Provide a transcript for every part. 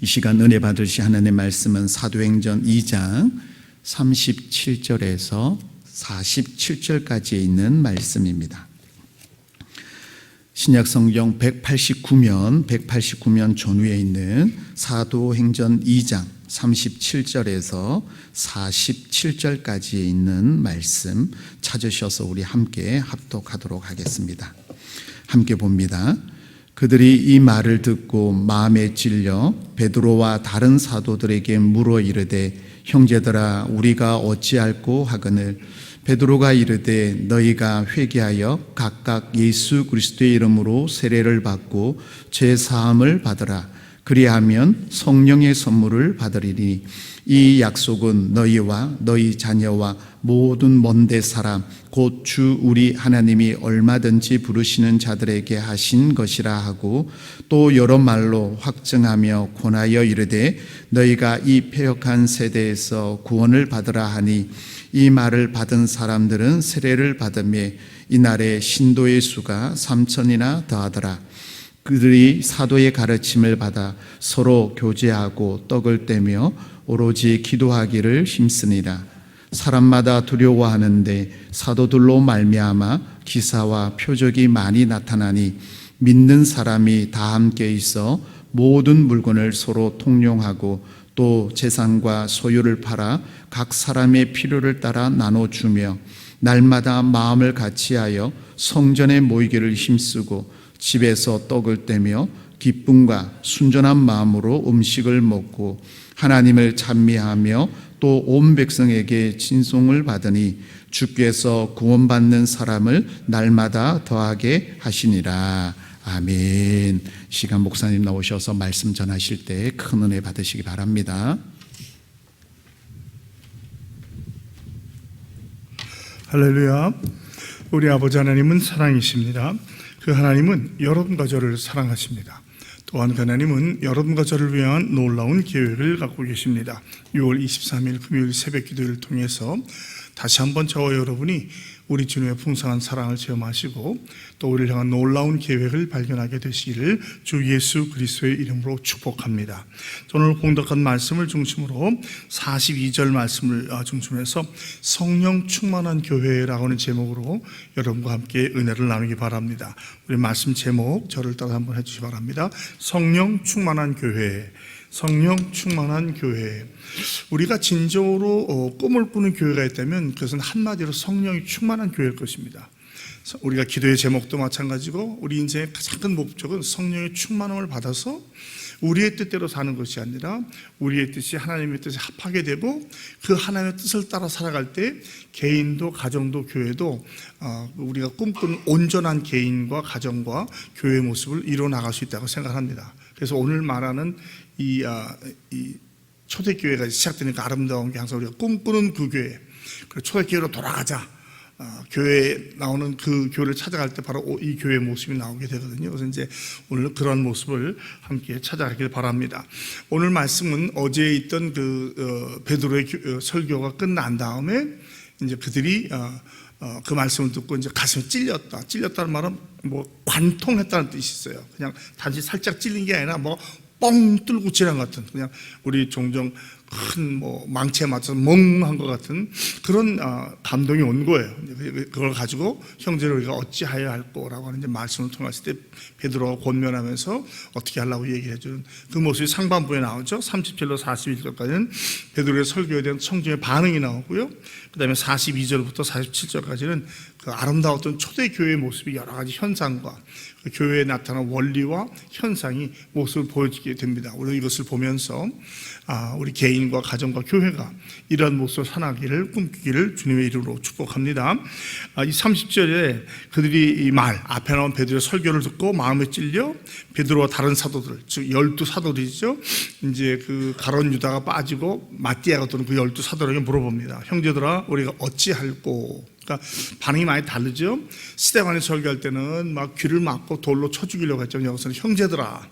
이 시간 은혜 받으실 하나님의 말씀은 사도행전 2장 37절에서 47절까지에 있는 말씀입니다. 신약성경 189면 전후에 있는 사도행전 2장 37절에서 47절까지에 있는 말씀 찾으셔서 우리 함께 합독하도록 하겠습니다. 함께 봅니다. 그들이 이 말을 듣고 마음에 찔려 베드로와 다른 사도들에게 물어 이르되 형제들아 우리가 어찌할꼬 하거늘 베드로가 이르되 너희가 회개하여 각각 예수 그리스도의 이름으로 세례를 받고 죄 사함을 받으라. 그리하면 성령의 선물을 받으리니 이 약속은 너희와 너희 자녀와 모든 먼데 사람 곧 주 우리 하나님이 얼마든지 부르시는 자들에게 하신 것이라 하고 또 여러 말로 확증하며 권하여 이르되 너희가 이 패역한 세대에서 구원을 받으라 하니 이 말을 받은 사람들은 세례를 받으며 이날에 신도의 수가 3,000이나 더하더라. 그들이 사도의 가르침을 받아 서로 교제하고 떡을 떼며 오로지 기도하기를 힘쓰니라. 사람마다 두려워하는데 사도들로 말미암아 기사와 표적이 많이 나타나니 믿는 사람이 다 함께 있어 모든 물건을 서로 통용하고 또 재산과 소유를 팔아 각 사람의 필요를 따라 나눠주며 날마다 마음을 같이하여 성전에 모이기를 힘쓰고 집에서 떡을 떼며 기쁨과 순전한 마음으로 음식을 먹고 하나님을 찬미하며 또 온 백성에게 진송을 받으니 주께서 구원받는 사람을 날마다 더하게 하시니라. 아멘. 시간 목사님 나오셔서 말씀 전하실 때 큰 은혜 받으시기 바랍니다. 할렐루야. 우리 아버지 하나님은 사랑이십니다. 그 하나님은 여러분과 저를 사랑하십니다. 또한 그 하나님은 여러분과 저를 위한 놀라운 계획을 갖고 계십니다. 6월 23일 금요일 새벽 기도를 통해서 다시 한번 저와 여러분이 우리 주님의 풍성한 사랑을 체험하시고 또 우리를 향한 놀라운 계획을 발견하게 되시기를 주 예수 그리스도의 이름으로 축복합니다. 오늘 공독한 말씀을 중심으로 42절 말씀을 중심해서 성령 충만한 교회라고 하는 제목으로 여러분과 함께 은혜를 나누기 바랍니다. 우리 말씀 제목 저를 따라 한번 해주시기 바랍니다. 성령 충만한 교회. 성령 충만한 교회. 우리가 진정으로 꿈을 꾸는 교회가 있다면 그것은 한마디로 성령이 충만한 교회일 것입니다. 우리가 기도의 제목도 마찬가지고 우리 인생의 가장 큰 목적은 성령의 충만함을 받아서 우리의 뜻대로 사는 것이 아니라 우리의 뜻이 하나님의 뜻에 합하게 되고 그 하나님의 뜻을 따라 살아갈 때 개인도 가정도 교회도 우리가 꿈꾸는 온전한 개인과 가정과 교회의 모습을 이루어 나갈 수 있다고 생각합니다. 그래서 오늘 말하는 이 초대교회가 시작되니까 아름다운 게 항상 우리가 꿈꾸는 그 교회, 그리고 초대교회로 돌아가자. 교회에 나오는 그 교회를 찾아갈 때 바로 이 교회의 모습이 나오게 되거든요. 그래서 이제 오늘 그런 모습을 함께 찾아가길 바랍니다. 오늘 말씀은 어제 있던 그 베드로의 설교가 끝난 다음에 이제 그들이 그 말씀을 듣고 이제 가슴이 찔렸다. 찔렸다는 말은 뭐 관통했다는 뜻이 있어요. 그냥 단지 살짝 찔린 게 아니라 뭐 뻥 뚫고 지난 것 같은, 그냥 우리 종종 큰 망치에 맞춰서 멍한 것 같은 그런 감동이 온 거예요. 그걸 가지고 형제를 우리가 어찌하여야 할꼬라고 하는 이제 말씀을 통했을 때 베드로가 권면하면서 어떻게 하려고 얘기해 주는 그 모습이 상반부에 나오죠. 30절로 41절까지는 베드로의 설교에 대한 청중의 반응이 나오고요. 그 다음에 42절부터 47절까지는 그 아름다웠던 초대교회의 모습이 여러 가지 현상과 그 교회에 나타난 원리와 현상이 모습을 보여주게 됩니다. 우리가 이것을 보면서 우리 개인과 가정과 교회가 이러한 모습을 살아가기를 꿈꾸기를 주님의 이름으로 축복합니다. 이 30절에 그들이 이 말 앞에 나온 베드로의 설교를 듣고 마음에 찔려 베드로와 다른 사도들, 즉 12사도들이죠. 이제 그 가룟 유다가 빠지고 마띠아가 도는 그 12사도에게 물어봅니다. 형제들아 우리가 어찌할꼬. 그러니까 반응이 많이 다르죠. 스데반이 설교할 때는 막 귀를 막고 돌로 쳐 죽이려고 했죠. 여기서는 형제들아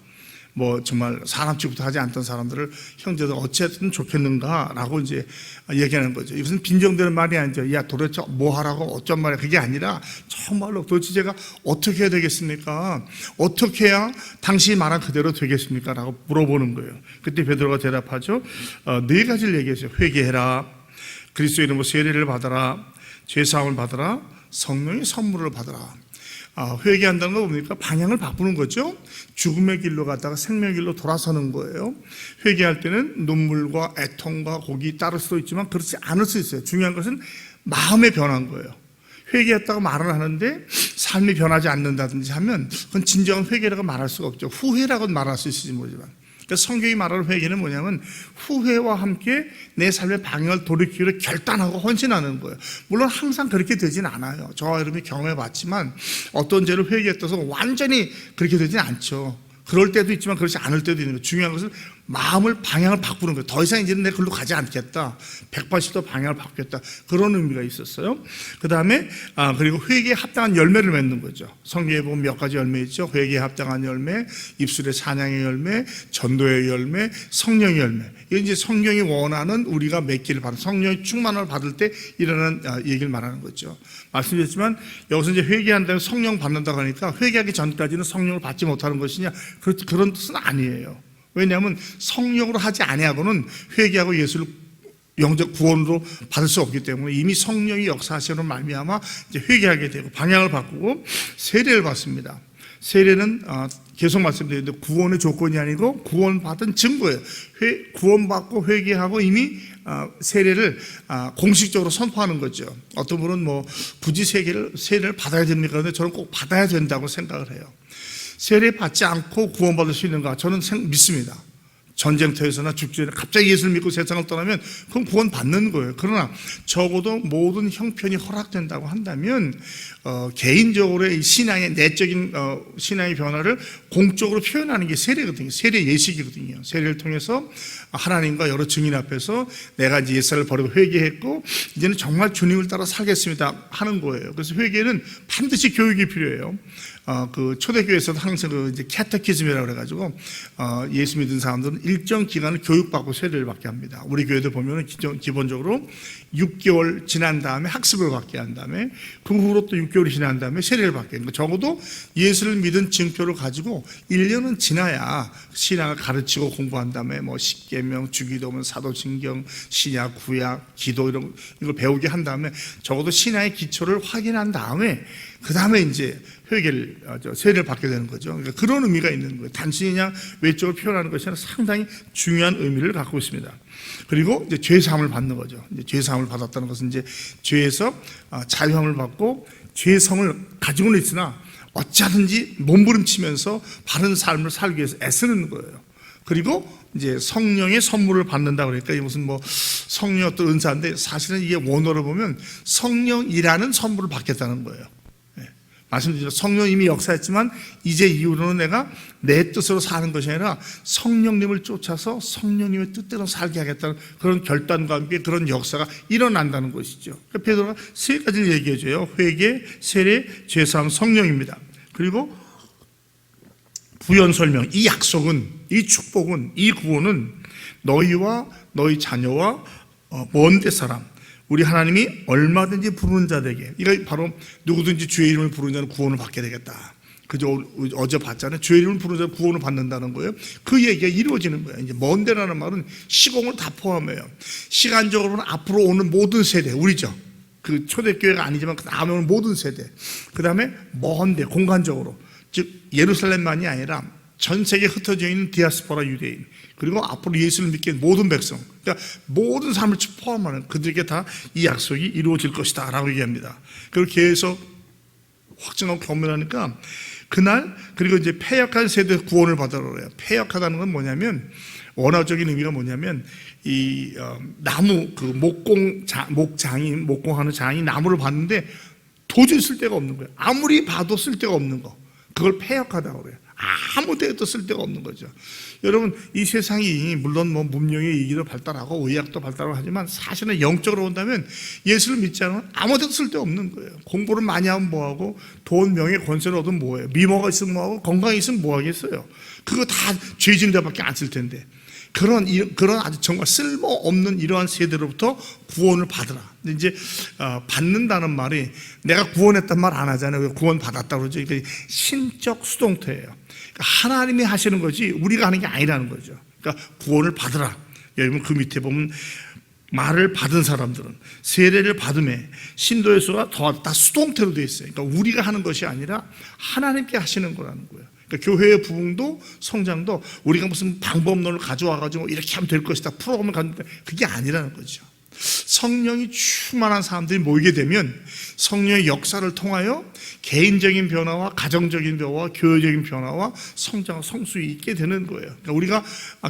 뭐 정말 사람 취급도 하지 않던 사람들을 형제들 어찌했든 좋겠는가라고 이제 얘기하는 거죠. 이것은 빈정되는 말이 아니죠. 야 도대체 뭐 하라고 어쩐 말이야. 그게 아니라 정말로 도대체 제가 어떻게 해야 되겠습니까? 어떻게 해야 당신이 말한 그대로 되겠습니까? 라고 물어보는 거예요. 그때 베드로가 대답하죠. 네 가지를 얘기했어요. 회개해라, 그리스도 이름으로 세례를 받아라, 죄사함을 받아라, 성령의 선물을 받아라. 회개한다는 거 뭡니까? 방향을 바꾸는 거죠. 죽음의 길로 갔다가 생명의 길로 돌아서는 거예요. 회개할 때는 눈물과 애통과 곡이 따를 수도 있지만 그렇지 않을 수 있어요. 중요한 것은 마음의 변화인 거예요. 회개했다고 말을 하는데 삶이 변하지 않는다든지 하면 그건 진정한 회개라고 말할 수가 없죠. 후회라고 말할 수 있을지 모르지만. 그러니까 성경이 말하는 회개는 뭐냐면 후회와 함께 내 삶의 방향을 돌이키기로 결단하고 헌신하는 거예요. 물론 항상 그렇게 되진 않아요. 저와 여러분이 경험해봤지만 어떤 죄를 회개했다고 완전히 그렇게 되진 않죠. 그럴 때도 있지만 그렇지 않을 때도 있는 거예요. 중요한 것은 마음을 방향을 바꾸는 거예요. 더 이상 이제는 내가 글로 가지 않겠다. 180도 방향을 바꾸겠다. 그런 의미가 있었어요. 그 다음에 그리고 회개에 합당한 열매를 맺는 거죠. 성경에 보면 몇 가지 열매 있죠. 회개에 합당한 열매, 입술의 찬양의 열매, 전도의 열매, 성령의 열매. 이게 이제 성경이 원하는 우리가 맺기를 바라는 성령의 충만을 받을 때 일어나는 얘기를 말하는 거죠. 말씀드렸지만 여기서 이제 회개한다면 성령 받는다고 하니까 회개하기 전까지는 성령을 받지 못하는 것이냐? 그런 뜻은 아니에요. 왜냐하면 성령으로 하지 아니하고는 회개하고 예수를 영적 구원으로 받을 수 없기 때문에 이미 성령이 역사하시는 말미암아 이제 회개하게 되고 방향을 바꾸고 세례를 받습니다. 세례는 계속 말씀드리는데 구원의 조건이 아니고 구원받은 증거예요. 구원받고 회개하고 이미 세례를 공식적으로 선포하는 거죠. 어떤 분은 뭐 굳이 세례를 받아야 됩니까? 그런데 저는 꼭 받아야 된다고 생각을 해요. 세례 받지 않고 구원받을 수 있는가? 저는 믿습니다. 전쟁터에서나 죽기 전에 갑자기 예수를 믿고 세상을 떠나면 그건 구원 받는 거예요. 그러나 적어도 모든 형편이 허락된다고 한다면 개인적으로 이 신앙의 내적인 신앙의 변화를 공적으로 표현하는 게 세례거든요. 세례 예식이거든요. 세례를 통해서 하나님과 여러 증인 앞에서 내가 이제 옛살을 버리고 회개했고 이제는 정말 주님을 따라 살겠습니다 하는 거예요. 그래서 회개는 반드시 교육이 필요해요. 그 초대교회에서도 항상 그 이제 캐테키즘이라고 그래가지고 예수 믿은 사람들은 일정 기간을 교육받고 세례를 받게 합니다. 우리 교회도 보면은 기본적으로 6개월 지난 다음에 학습을 받게 한 다음에 그 후로 또 6개월이 지난 다음에 세례를 받게 합니다. 적어도 예수를 믿은 증표를 가지고 1년은 지나야 신앙을 가르치고 공부한 다음에 뭐 십계명, 주기도문, 사도신경, 신약, 구약, 기도 이런 걸 배우게 한 다음에 적어도 신앙의 기초를 확인한 다음에 그 다음에 이제 세례를 받게 되는 거죠. 그러니까 그런 의미가 있는 거예요. 단순히 그냥 외적으로 표현하는 것이 아니라 상당히 중요한 의미를 갖고 있습니다. 그리고 이제 죄사함을 받는 거죠. 이제 죄사함을 받았다는 것은 이제 죄에서 자유함을 받고 죄성을 가지고는 있으나 어찌하든지 몸부림치면서 바른 삶을 살기 위해서 애쓰는 거예요. 그리고 이제 성령의 선물을 받는다 그러니까 이게 무슨 뭐 성령의 어떤 은사인데 사실은 이게 원어로 보면 성령이라는 선물을 받겠다는 거예요. 말씀드리죠. 성령 이미 역사했지만 이제 이후로는 내가 내 뜻으로 사는 것이 아니라 성령님을 쫓아서 성령님의 뜻대로 살게 하겠다는 그런 결단과 함께 그런 역사가 일어난다는 것이죠. 그러니까 베드로가 세 가지를 얘기해줘요. 회개, 세례, 죄사함, 성령입니다. 그리고 부연 설명. 이 약속은, 이 축복은, 이 구원은 너희와 너희 자녀와 먼 데 사람, 우리 하나님이 얼마든지 부르는 자들에게, 이거 바로 누구든지 주의 이름을 부르는 자는 구원을 받게 되겠다. 그저 어제 봤잖아요. 주의 이름을 부르는 자는 구원을 받는다는 거예요. 그 얘기가 이루어지는 거예요. 이제 먼데라는 말은 시공을 다 포함해요. 시간적으로는 앞으로 오는 모든 세대, 우리죠. 그 초대교회가 아니지만 그 다음에 오는 모든 세대. 그 다음에 먼데, 공간적으로. 즉 예루살렘만이 아니라 전 세계에 흩어져 있는 디아스포라 유대인, 그리고 앞으로 예수를 믿게 된 모든 백성, 그러니까 모든 삶을 포함하는 그들에게 다 이 약속이 이루어질 것이다 라고 얘기합니다. 그걸 계속 확증하고 경험하니까 그날, 그리고 이제 패역한 세대 구원을 받으라고 그래요. 패역하다는 건 뭐냐면, 원어적인 의미가 뭐냐면 이 나무, 그 목공하는 장이 나무를 봤는데 도저히 쓸데가 없는 거예요. 아무리 봐도 쓸데가 없는 거, 그걸 패역하다고 그래요. 아무 데에도 쓸데가 없는 거죠. 여러분, 이 세상이 물론 뭐 문명의 이기도 발달하고 의학도 발달하고 하지만 사실은 영적으로 본다면 예수를 믿지 않으면 아무 데도 쓸데없는 거예요. 공부를 많이 하면 뭐하고 돈, 명예, 권세를 얻으면 뭐해요. 미모가 있으면 뭐하고 건강이 있으면 뭐하겠어요. 그거 다 죄진 데밖에 안 쓸 텐데. 그런 아주 정말 쓸모없는 이러한 세대로부터 구원을 받으라. 근데 이제 받는다는 말이 내가 구원했단 말 안 하잖아요. 왜 구원 받았다고 그러죠? 이게 신적 수동태예요. 그러니까 하나님이 하시는 거지 우리가 하는 게 아니라는 거죠. 그러니까 구원을 받으라. 여러분 그 밑에 보면 말을 받은 사람들은 세례를 받음에 신도의 수가 다 수동태로 되어 있어요. 그러니까 우리가 하는 것이 아니라 하나님께 하시는 거라는 거예요. 그러니까 교회의 부흥도 성장도 우리가 무슨 방법론을 가져와가지고 이렇게 하면 될 것이다 프로그램을 가는데 그게 아니라는 거죠. 성령이 충만한 사람들이 모이게 되면 성령의 역사를 통하여 개인적인 변화와 가정적인 변화와 교회적인 변화와 성장과 성수이 있게 되는 거예요. 그러니까 우리가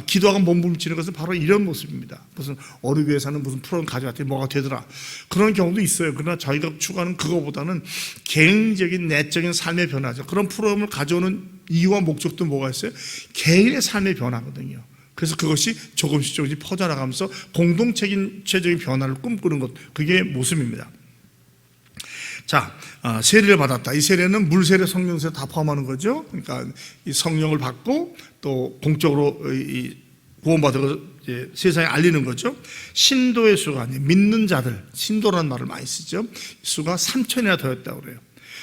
기도하고 몸부림치는 것은 바로 이런 모습입니다. 무슨 어느 교회에서는 무슨 프로그램 가져왔더니 뭐가 되더라 그런 경우도 있어요. 그러나 저희가 추구하는 그거보다는 개인적인 내적인 삶의 변화죠. 그런 프로그램을 가져오는 이유와 목적도 뭐가 있어요? 개인의 삶의 변화거든요. 그래서 그것이 조금씩 퍼져나가면서 공동체적인 변화를 꿈꾸는 것, 그게 모습입니다. 자, 세례를 받았다. 이 세례는 물세례, 성령세례 다 포함하는 거죠. 그러니까 이 성령을 받고 또 공적으로 이 구원받은 세상에 알리는 거죠. 신도의 수가 아니에요. 믿는 자들, 신도라는 말을 많이 쓰죠. 수가 3천이나 더했다고 그래요.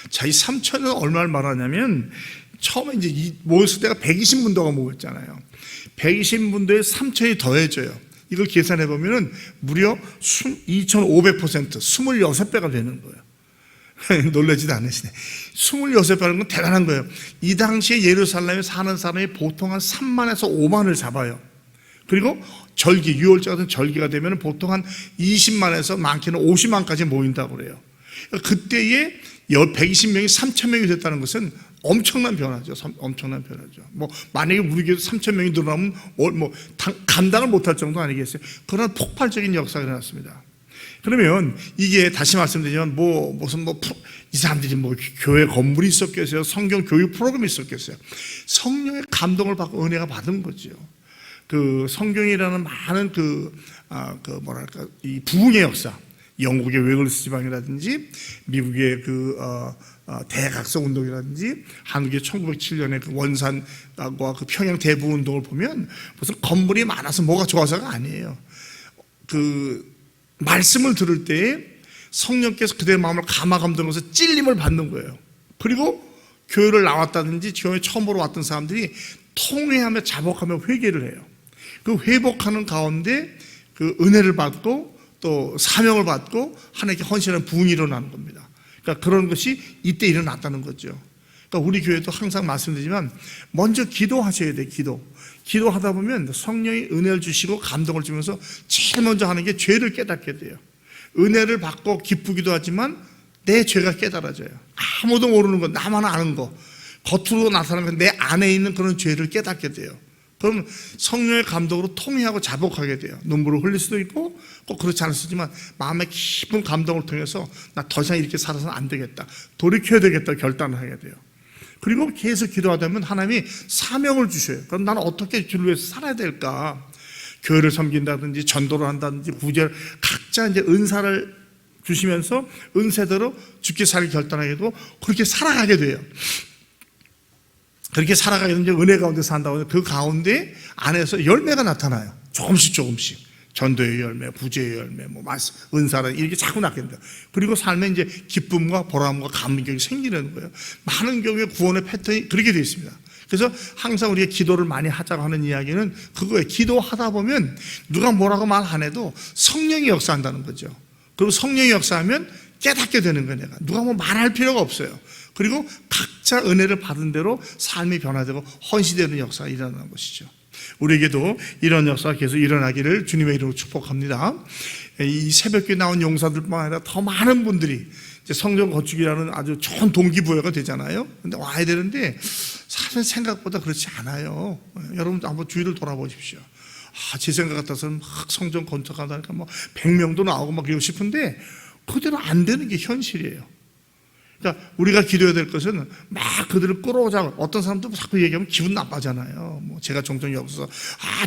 자, 이 3천은 얼마를 말하냐면 처음에 이제 모였을 때가 120문도가 모였잖아요. 120문도에 3천이 더해져요. 이걸 계산해 보면은 무려 2,500%, 26배가 되는 거예요. 놀라지도 않으시네. 26배라는 건 대단한 거예요. 이 당시에 예루살렘에 사는 사람이 보통 한 3만에서 5만을 잡아요. 그리고 절기, 6월절 같은 절기가 되면 보통 한 20만에서 많게는 50만까지 모인다고 그래요. 그때에 120명이 3,000명이 됐다는 것은 엄청난 변화죠. 엄청난 변화죠. 뭐 만약에 우리 교회 3,000명이 늘어나면 감당을 못할 정도 아니겠어요? 그런 폭발적인 역사가 일어났습니다. 그러면 이게 다시 말씀드리지만 이 사람들이 교회 건물이 있었겠어요? 성경 교육 프로그램이 있었겠어요? 성령의 감동을 받고 은혜가 받은 거죠. 그 성경이라는 많은 이 부흥의 역사. 영국의 웨글스 지방이라든지 미국의 대각성 운동이라든지 한국의 1907년에 그 원산과 그 평양 대부 운동을 보면 무슨 건물이 많아서 뭐가 좋아서가 아니에요. 그 말씀을 들을 때에 성령께서 그들의 마음을 감화감동해서 찔림을 받는 거예요. 그리고 교회를 나왔다든지 교회 처음으로 왔던 사람들이 통회하며 자복하며 회개를 해요. 그 회복하는 가운데 그 은혜를 받고 또 사명을 받고 하나님께 헌신하는 부흥이 일어나는 겁니다. 그러니까 그런 것이 이때 일어났다는 거죠. 그러니까 우리 교회도 항상 말씀드리지만 먼저 기도하셔야 돼요. 기도하다 보면 성령이 은혜를 주시고 감동을 주면서 제일 먼저 하는 게 죄를 깨닫게 돼요. 은혜를 받고 기쁘기도 하지만 내 죄가 깨달아져요. 아무도 모르는 거, 나만 아는 거, 겉으로 나타나는 내 안에 있는 그런 죄를 깨닫게 돼요. 그럼 성령의 감동으로 통회하고 자복하게 돼요. 눈물을 흘릴 수도 있고 꼭 그렇지 않을 수도 있지만 마음의 깊은 감동을 통해서 나 더 이상 이렇게 살아서는 안 되겠다, 돌이켜야 되겠다 결단을 하게 돼요. 그리고 계속 기도하다 보면 하나님이 사명을 주셔요. 그럼 나는 어떻게 주를 위해서 살아야 될까? 교회를 섬긴다든지 전도를 한다든지 구제를 각자 이제 은사를 주시면서 은세대로 죽게 살기 결단하게 되고 그렇게 살아가게 돼요. 그렇게 살아가게 되면 은혜 가운데 산다고 해서 그 가운데 안에서 열매가 나타나요. 조금씩. 전도의 열매, 구제의 열매, 은사라 이렇게 자꾸 낳게 됩니다. 그리고 삶에 이제 기쁨과 보람과 감격이 생기는 거예요. 많은 경우에 구원의 패턴이 그렇게 되어 있습니다. 그래서 항상 우리가 기도를 많이 하자고 하는 이야기는 그거예요. 기도하다 보면 누가 뭐라고 말 안 해도 성령이 역사한다는 거죠. 그리고 성령이 역사하면 깨닫게 되는 거예요. 내가 누가 말할 필요가 없어요. 그리고 각자 은혜를 받은 대로 삶이 변화되고 헌신되는 역사가 일어나는 것이죠. 우리에게도 이런 역사가 계속 일어나기를 주님의 이름으로 축복합니다. 이 새벽에 나온 용사들뿐만 아니라 더 많은 분들이 이제 성령 건축이라는 아주 좋은 동기부여가 되잖아요. 근데 와야 되는데 사실 생각보다 그렇지 않아요. 여러분도 한번 주위를 돌아보십시오. 제 생각 같아서는 막 성전 건축하다니까 100명도 나오고 막 그러고 싶은데 그대로 안 되는 게 현실이에요. 그러니까 우리가 기도해야 될 것은 막 그들을 끌어오자. 어떤 사람도 자꾸 얘기하면 기분 나빠잖아요. 뭐 제가 종종 여기서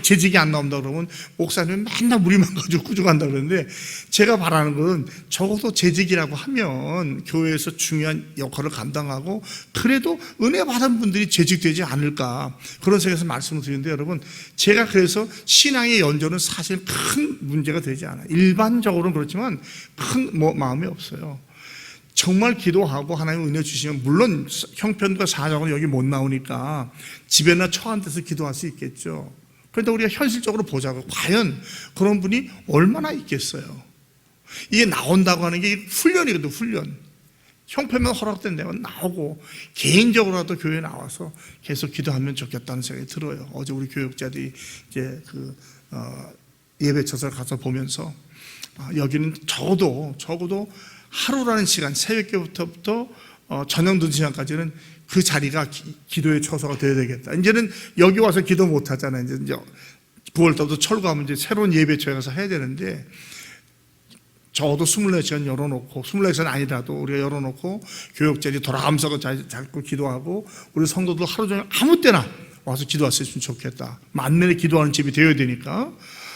재직이 안 나온다 그러면 목사님은 맨날 무리만 가지고 꾸중한다 그러는데, 제가 바라는 것은 적어도 재직이라고 하면 교회에서 중요한 역할을 감당하고 그래도 은혜 받은 분들이 재직되지 않을까, 그런 생각에서 말씀을 드리는데, 여러분 제가 그래서 신앙의 연조는 사실 큰 문제가 되지 않아요. 일반적으로는 그렇지만 큰 마음이 없어요. 정말 기도하고 하나님 은혜 주시면, 물론 형편과 사정은 여기 못 나오니까 집에나 처한 데서 기도할 수 있겠죠. 그런데 우리가 현실적으로 보자고, 과연 그런 분이 얼마나 있겠어요. 이게 나온다고 하는 게 훈련이거든요. 훈련. 형편만 허락된 데만 나오고 개인적으로라도 교회에 나와서 계속 기도하면 좋겠다는 생각이 들어요. 어제 우리 교육자들이 이제 예배처를 가서 보면서 여기는 적어도 하루라는 시간, 새벽부터 저녁 늦은 시간까지는 그 자리가 기도의 처소가 되어야 되겠다. 이제는 여기 와서 기도 못 하잖아요. 이제 9월달부터 철거하면 이제 새로운 예배처에 가서 해야 되는데, 적어도 24시간 열어놓고, 24시간 아니라도 우리가 열어놓고 교육자들이 돌아가면서 자꾸 기도하고, 우리 성도들 하루 종일 아무 때나 와서 기도할 수 있으면 좋겠다. 만면에 기도하는 집이 되어야 되니까.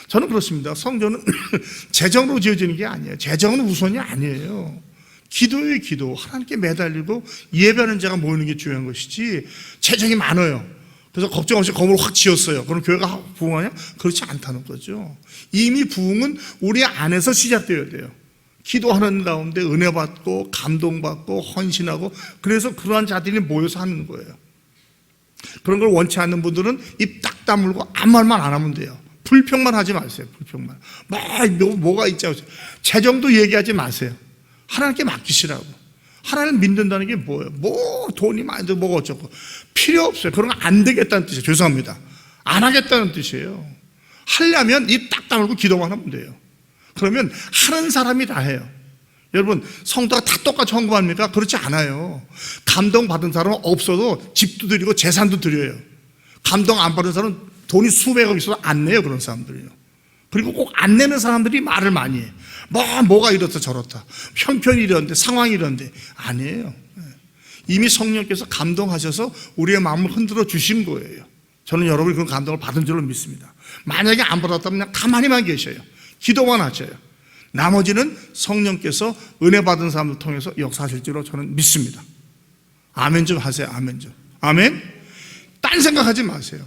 저는 그렇습니다. 성전은 재정으로 지어지는 게 아니에요. 재정은 우선이 아니에요. 기도예요, 기도. 하나님께 매달리고 예배하는 자가 모이는 게 중요한 것이지, 재정이 많아요. 그래서 걱정 없이 건물을 확 지었어요. 그럼 교회가 부흥하냐? 그렇지 않다는 거죠. 이미 부흥은 우리 안에서 시작되어야 돼요. 기도하는 가운데 은혜 받고 감동받고 헌신하고, 그래서 그러한 자들이 모여서 하는 거예요. 그런 걸 원치 않는 분들은 입 딱 다물고 아무 말만 안 하면 돼요. 불평만 하지 마세요. 불평만. 뭐가 있자고. 재정도 얘기하지 마세요. 하나님께 맡기시라고. 하나님 믿는다는 게 뭐예요? 뭐 돈이 많이 들고 뭐가 어쩌고. 필요 없어요. 그런 거 안 되겠다는 뜻이에요. 죄송합니다. 안 하겠다는 뜻이에요. 하려면 입 딱 다물고 기도만 하면 돼요. 그러면 하는 사람이 다 해요. 여러분, 성도가 다 똑같이 헌금합니까? 그렇지 않아요. 감동 받은 사람은 없어도 집도 드리고 재산도 드려요. 감동 안 받은 사람은 돈이 수백억 있어도 안 내요. 그런 사람들이요. 그리고 꼭 안 내는 사람들이 말을 많이 해요. 뭐가 이렇다 저렇다, 형편이 이런데, 상황이 이런데. 아니에요. 이미 성령께서 감동하셔서 우리의 마음을 흔들어 주신 거예요. 저는 여러분이 그런 감동을 받은 줄로 믿습니다. 만약에 안 받았다면 그냥 가만히만 계셔요. 기도만 하셔요. 나머지는 성령께서 은혜 받은 사람을 통해서 역사하실 줄로 저는 믿습니다. 아멘 좀 하세요. 아멘 좀. 아멘. 딴 생각하지 마세요.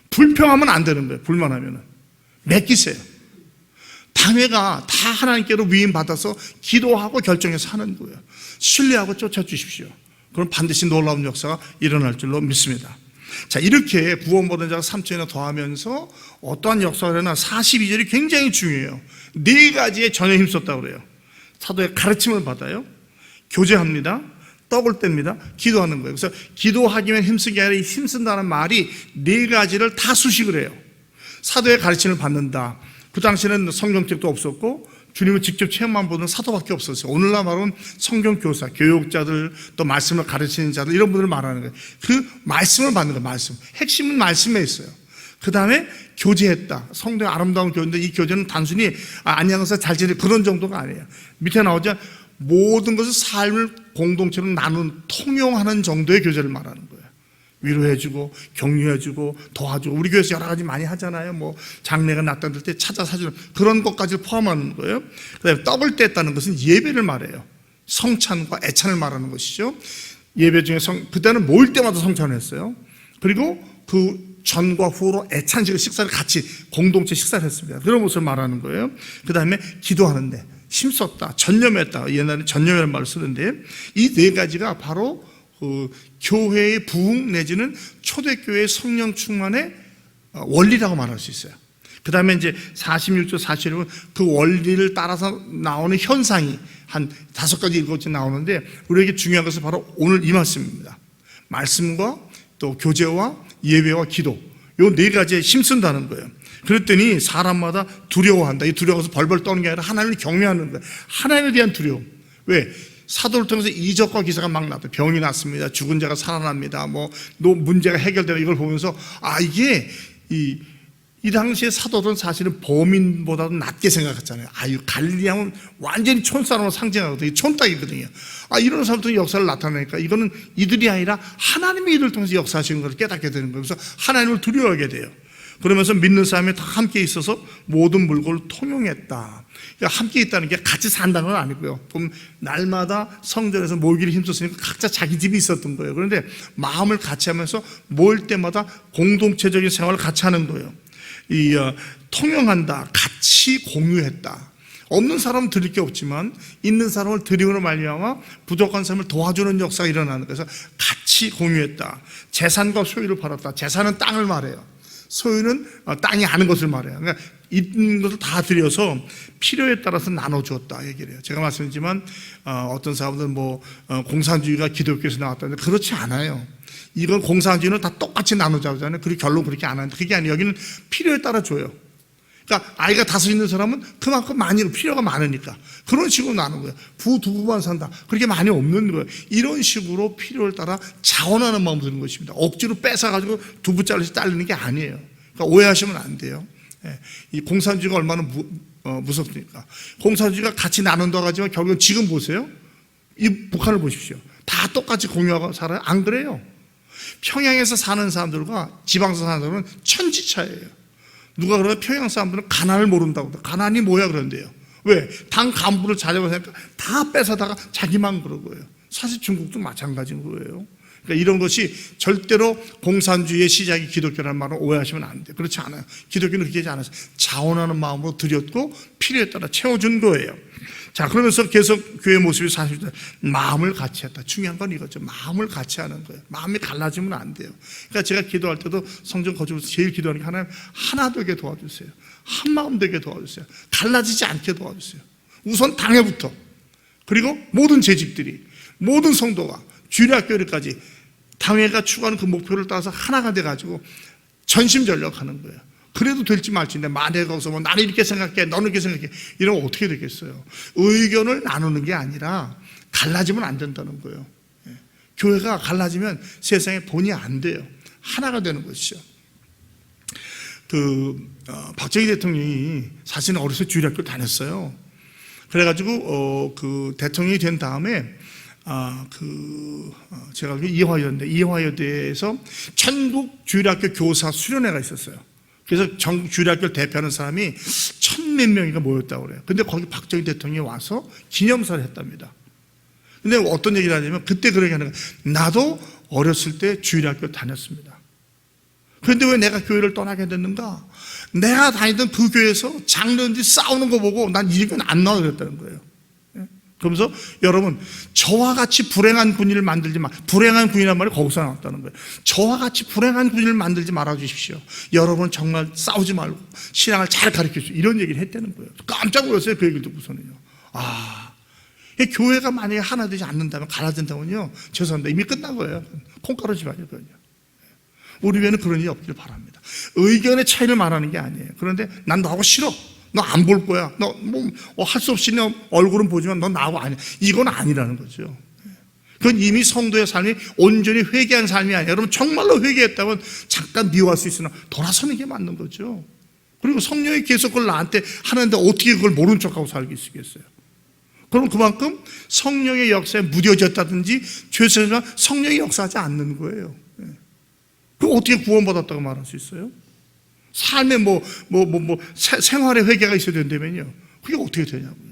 불평하면 안 되는 거예요. 불만하면은 맡기세요. 당회가 다 하나님께로 위임받아서 기도하고 결정해서 하는 거예요. 신뢰하고 쫓아주십시오. 그럼 반드시 놀라운 역사가 일어날 줄로 믿습니다. 자, 이렇게 구원받은 자가 3천이나 더하면서 어떠한 역사가 일어나 42절이 굉장히 중요해요. 4가지에 전혀 힘썼다고 그래요. 사도의 가르침을 받아요. 교제합니다. 떡을 뗍니다. 기도하는 거예요. 그래서 기도하기면 힘쓰기 아니라 이 힘쓴다는 말이 4가지를 다 수식을 해요. 사도의 가르침을 받는다. 그 당시에는 성경책도 없었고 주님을 직접 체험만 보는 사도밖에 없었어요. 오늘날 말하면 성경교사, 교육자들, 또 말씀을 가르치는 자들, 이런 분들을 말하는 거예요. 그 말씀을 받는 거예요. 말씀. 핵심은 말씀에 있어요. 그 다음에 교제했다. 성도의 아름다운 교제인데, 이 교제는 단순히 안녕하세요 잘 지내 그런 정도가 아니에요. 밑에 나오자 모든 것을 삶을 공동체로 나눈 통용하는 정도의 교제를 말하는 거예요. 위로해주고 격려해주고 도와주고, 우리 교회에서 여러 가지 많이 하잖아요. 뭐 장례가 났다는 때 찾아 사주는 그런 것까지 포함하는 거예요. 그다음에 떡을 뗐다는 것은 예배를 말해요. 성찬과 애찬을 말하는 것이죠. 예배 중에 그때는 모일 때마다 성찬을 했어요. 그리고 그 전과 후로 애찬식을 식사를 같이 공동체 식사를 했습니다. 그런 것을 말하는 거예요. 그 다음에 기도하는데 힘썼다, 전념했다. 옛날에 전념이라는 말을 쓰는데, 이 4가지가 바로 그 교회의 부흥 내지는 초대교회의 성령 충만의 원리라고 말할 수 있어요. 그 다음에 이제 46절 47절 그 원리를 따라서 나오는 현상이 한 5가지 7가지 나오는데, 우리에게 중요한 것은 바로 오늘 이 말씀입니다. 말씀과 또 교제와 예배와 기도, 이 4가지에 힘쓴다는 거예요. 그랬더니 사람마다 두려워한다. 이 두려워서 벌벌 떠는 게 아니라 하나님을 경외하는 거예요. 하나님에 대한 두려움. 왜? 사도를 통해서 이적과 기사가 막 나왔다. 병이 났습니다. 죽은 자가 살아납니다. 뭐 문제가 해결되고, 이걸 보면서 이게 이 당시에 사도들은 사실은 범인보다도 낮게 생각했잖아요. 아유, 갈릴리하면 완전히 촌사람으로 상징하거든요. 촌딱이거든요. 이런 사람들은 역사를 나타내니까 이거는 이들이 아니라 하나님이 이들을 통해서 역사하시는 걸 깨닫게 되는 거예요. 그래서 하나님을 두려워하게 돼요. 그러면서 믿는 사람이 다 함께 있어서 모든 물건을 통용했다. 그러니까 함께 있다는 게 같이 산다는 건 아니고요. 그럼 날마다 성전에서 모이기를 힘썼으니까 각자 자기 집이 있었던 거예요. 그런데 마음을 같이 하면서 모일 때마다 공동체적인 생활을 같이 하는 거예요. 통용한다, 같이 공유했다. 없는 사람은 드릴 게 없지만 있는 사람을 드림으로 말미암아 부족한 사람을 도와주는 역사가 일어나는 거예요. 그래서 같이 공유했다. 재산과 소유를 팔았다. 재산은 땅을 말해요. 소유는 땅이 아는 것을 말해요. 그러니까 있는 것을 다 드려서 필요에 따라서 나눠주었다 얘기를 해요. 제가 말씀드리지만 어떤 사람들은 공산주의가 기독교에서 나왔다는데 그렇지 않아요. 이건 공산주의는 다 똑같이 나누자고 하잖아요. 그리고 결론 그렇게 안 하는데 그게 아니에요. 여기는 필요에 따라 줘요. 그러니까 아이가 5 있는 사람은 그만큼 많이 필요가 많으니까 그런 식으로 나누는 거예요. 부 두 부만 산다. 그렇게 많이 없는 거예요. 이런 식으로 필요에 따라 자원하는 마음을 드는 것입니다. 억지로 뺏어가지고 2부짜리씩 잘리는 게 아니에요. 그러니까 오해하시면 안 돼요. 이 공산주의가 얼마나 무섭습니까? 공산주의가 같이 나눈다고 하지만 결국은 지금 보세요. 이 북한을 보십시오. 다 똑같이 공유하고 살아요? 안 그래요. 평양에서 사는 사람들과 지방에서 사는 사람은 천지차이예요. 누가 그러면 평양 사람들은 가난을 모른다고. 가난이 뭐야 그런데요. 왜? 당 간부를 찾아보니까 다 뺏어다가 자기만 그러고요. 사실 중국도 마찬가지인 거예요. 그러니까 이런 것이 절대로 공산주의의 시작이 기독교라는 말을 오해하시면 안 돼요. 그렇지 않아요. 기독교는 그렇게 하지 않았어요. 자원하는 마음으로 드렸고 필요에 따라 채워준 거예요. 자, 그러면서 계속 교회 모습이 사실 마음을 같이 했다. 중요한 건 이거죠. 마음을 같이 하는 거예요. 마음이 갈라지면 안 돼요. 그러니까 제가 기도할 때도 성전 거주에서 제일 기도하는 게 하나님 하나 되게 도와주세요. 한 마음 되게 도와주세요. 갈라지지 않게 도와주세요. 우선 당회부터 그리고 모든 재직들이 모든 성도가 주일학교까지 당회가 추구하는 그 목표를 따라서 하나가 돼가지고 전심전력하는 거예요. 그래도 될지 말지인데 만약에 거기서 나는 이렇게 생각해 너는 이렇게 생각해 이러면 어떻게 되겠어요. 의견을 나누는 게 아니라 갈라지면 안 된다는 거예요. 교회가 갈라지면 세상에 본이 안 돼요. 하나가 되는 것이죠. 박정희 대통령이 사실은 어렸을 때 주일학교를 다녔어요. 그래가지고 대통령이 된 다음에 제가 이화여대에서 전국 주일학교 교사 수련회가 있었어요. 그래서 주일학교를 대표하는 사람이 1,000몇 명이가 모였다고 그래요. 근데 거기 박정희 대통령이 와서 기념사를 했답니다. 근데 어떤 얘기를 하냐면 그때 그렇게 하는 거예요. 나도 어렸을 때 주일학교 다녔습니다. 그런데 왜 내가 교회를 떠나게 됐는가? 내가 다니던 그 교회에서 장로들이 싸우는 거 보고 난 이 교회는 안 나와야 됐다는 거예요. 그러면서 여러분 저와 같이 불행한 군인을 만들지 마. 불행한 군이란 말이 거기서 나왔다는 거예요. 저와 같이 불행한 군인을 만들지 말아 주십시오. 여러분 정말 싸우지 말고 신앙을 잘 가르쳐 주십시오. 이런 얘기를 했다는 거예요. 깜짝 놀랐어요. 그 얘기를 듣고서는요. 교회가 만약에 하나 되지 않는다면 갈라진다면요. 죄송합니다. 이미 끝난 거예요. 콩가루 집안이거든요. 우리 교회는 그런 일이 없기를 바랍니다. 의견의 차이를 말하는 게 아니에요. 그런데 난 너하고 싫어. 너 안 볼 거야. 너 할 수 없이 너 얼굴은 보지만 넌 나하고 아니야. 이건 아니라는 거죠. 그건 이미 성도의 삶이 온전히 회개한 삶이 아니야. 여러분 정말로 회개했다면 잠깐 미워할 수 있으나 돌아서는 게 맞는 거죠. 그리고 성령이 계속 그걸 나한테 하는데 어떻게 그걸 모른 척하고 살고 있겠어요. 그럼 그만큼 성령의 역사에 무뎌졌다든지 죄에서 성령이 역사하지 않는 거예요. 그럼 어떻게 구원받았다고 말할 수 있어요? 삶에 생활의 회개가 있어야 된다면요. 그게 어떻게 되냐고요.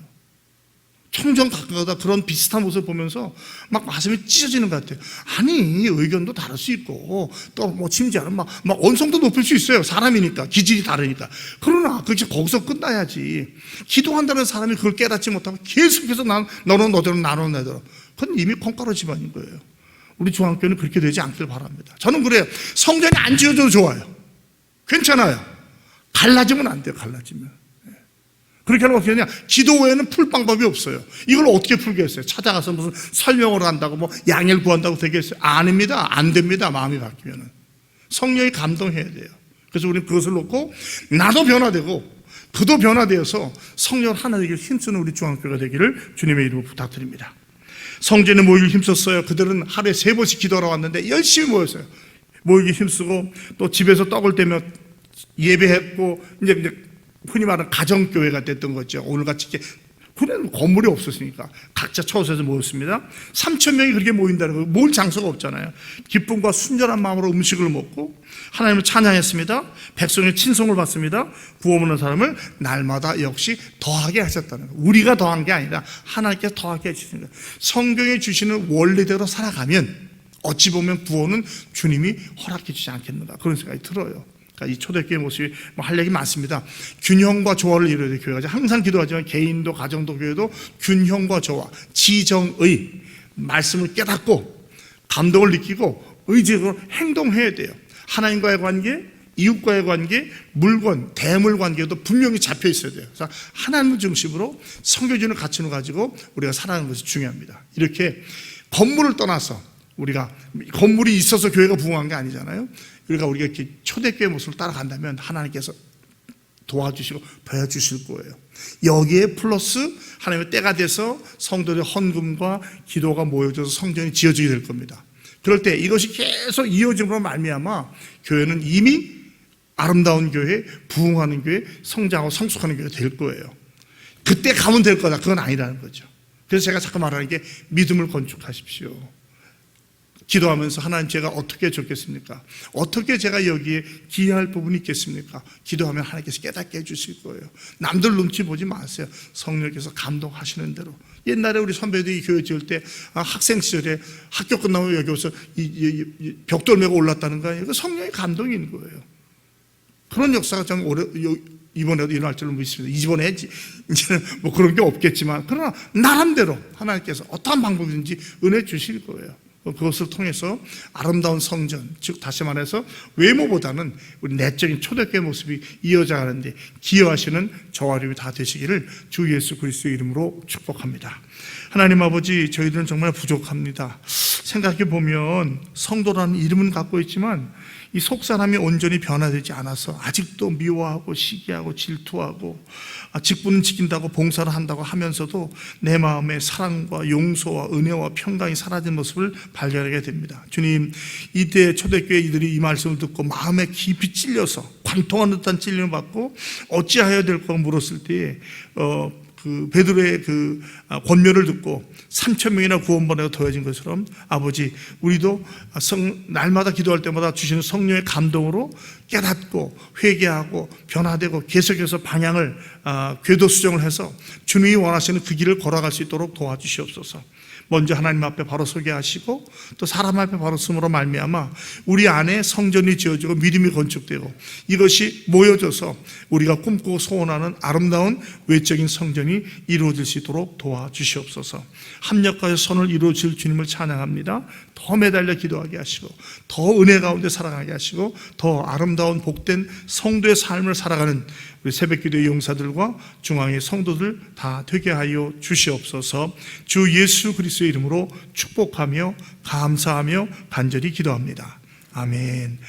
점점 가까다 그런 비슷한 모습을 보면서 막 가슴이 찢어지는 것 같아요. 아니, 의견도 다를 수 있고, 또 심지어는 막 언성도 높일 수 있어요. 사람이니까, 기질이 다르니까. 그러나, 그게 거기서 끝나야지. 기도한다는 사람이 그걸 깨닫지 못하고 계속해서 너는 너대로, 나는 나대로. 그건 이미 콩가루 집안인 거예요. 우리 중앙교회는 그렇게 되지 않길 바랍니다. 저는 그래요. 성전이 안 지어져도 좋아요. 괜찮아요. 갈라지면 안 돼요. 갈라지면. 그렇게 하면 어떻게 되냐? 기도 외에는 풀 방법이 없어요. 이걸 어떻게 풀겠어요? 찾아가서 무슨 설명을 한다고 양해를 구한다고 되겠어요? 아닙니다. 안 됩니다. 마음이 바뀌면은. 성령이 감동해야 돼요. 그래서 우리는 그것을 놓고 나도 변화되고 그도 변화되어서 성령 하나 되기를 힘쓰는 우리 중앙교회가 되기를 주님의 이름으로 부탁드립니다. 성전에 모이길 힘썼어요. 그들은 하루에 3번씩 기도하러 왔는데 열심히 모였어요. 모이기 힘쓰고 또 집에서 떡을 떼며 예배했고 이제 흔히 말하는 가정교회가 됐던 거죠. 오늘같이 이렇게 그런 건물이 없었으니까 각자 처소에서 모였습니다. 3,000명이 그렇게 모인다는 거, 모을 장소가 없잖아요. 기쁨과 순전한 마음으로 음식을 먹고 하나님을 찬양했습니다. 백성의 친송을 받습니다. 구원 얻는 사람을 날마다 역시 더하게 하셨다는 거예요. 우리가 더한 게 아니라 하나님께서 더하게 해주시는 거예요. 성경에 주시는 원리대로 살아가면 어찌 보면 구원은 주님이 허락해 주지 않겠는가, 그런 생각이 들어요. 그러니까 이 초대교회 모습이 할 얘기 많습니다. 균형과 조화를 이루어야 돼. 교회가 항상 기도하지만 개인도 가정도 교회도 균형과 조화, 지정의 말씀을 깨닫고 감동을 느끼고 의지적으로 행동해야 돼요. 하나님과의 관계, 이웃과의 관계, 물건, 대물 관계도 분명히 잡혀 있어야 돼요. 그래서 하나님을 중심으로 성교주는 가치를 가지고 우리가 살아가는 것이 중요합니다. 이렇게 건물을 떠나서 우리가 건물이 있어서 교회가 부흥한 게 아니잖아요. 그러니까 우리가 이렇게 초대교회 모습을 따라간다면 하나님께서 도와주시고 보여주실 거예요. 여기에 플러스 하나님의 때가 돼서 성도들의 헌금과 기도가 모여져서 성전이 지어지게 될 겁니다. 그럴 때 이것이 계속 이어짐으로 말미암아 교회는 이미 아름다운 교회, 부흥하는 교회, 성장하고 성숙하는 교회가 될 거예요. 그때 가면 될 거다, 그건 아니라는 거죠. 그래서 제가 자꾸 말하는 게 믿음을 건축하십시오. 기도하면서 하나님 제가 어떻게 좋겠습니까? 어떻게 제가 여기에 기여할 부분이 있겠습니까? 기도하면 하나님께서 깨닫게 해주실 거예요. 남들 눈치 보지 마세요. 성령께서 감동하시는 대로. 옛날에 우리 선배들이 교회 지을 때 학생 시절에 학교 끝나고 여기 와서 벽돌 메고 올랐다는 거 아니에요? 그 성령의 감동인 거예요. 그런 역사가 좀 이번에도 일어날 줄로 믿습니다. 이번에 이제는 뭐 그런 게 없겠지만, 그러나 나름대로 하나님께서 어떠한 방법이든지 은혜 주실 거예요. 그것을 통해서 아름다운 성전, 즉 다시 말해서 외모보다는 우리 내적인 초대교회 모습이 이어져 가는데 기여하시는 저와 여러분이 다 되시기를 주 예수 그리스도의 이름으로 축복합니다. 하나님 아버지, 저희들은 정말 부족합니다. 생각해 보면 성도라는 이름은 갖고 있지만 이 속사람이 온전히 변화되지 않아서 아직도 미워하고 시기하고 질투하고 직분은 지킨다고 봉사를 한다고 하면서도 내 마음에 사랑과 용서와 은혜와 평강이 사라진 모습을 발견하게 됩니다. 주님, 이때 초대교회 이들이 이 말씀을 듣고 마음에 깊이 찔려서 관통한 듯한 찔림을 받고 어찌하여야 될까 물었을 때에 그 베드로의 그 권면을 듣고 3,000명이나 구원받아가 더해진 것처럼 아버지, 우리도 날마다 기도할 때마다 주시는 성령의 감동으로 깨닫고 회개하고 변화되고 계속해서 방향을 궤도 수정을 해서 주님이 원하시는 그 길을 걸어갈 수 있도록 도와주시옵소서. 먼저 하나님 앞에 바로 서게 하시고 또 사람 앞에 바로 서므로 말미암아 우리 안에 성전이 지어지고 믿음이 건축되고 이것이 모여져서 우리가 꿈꾸고 소원하는 아름다운 외적인 성전이 이루어질 수 있도록 도와주시옵소서. 합력하여 선을 이루어질 주님을 찬양합니다. 더 매달려 기도하게 하시고 더 은혜 가운데 살아가게 하시고 더 아름다운 복된 성도의 삶을 살아가는 우리 새벽기도의 용사들과 중앙의 성도들 다 되게 하여 주시옵소서. 주 예수 그리스도의 이름으로 축복하며 감사하며 간절히 기도합니다. 아멘.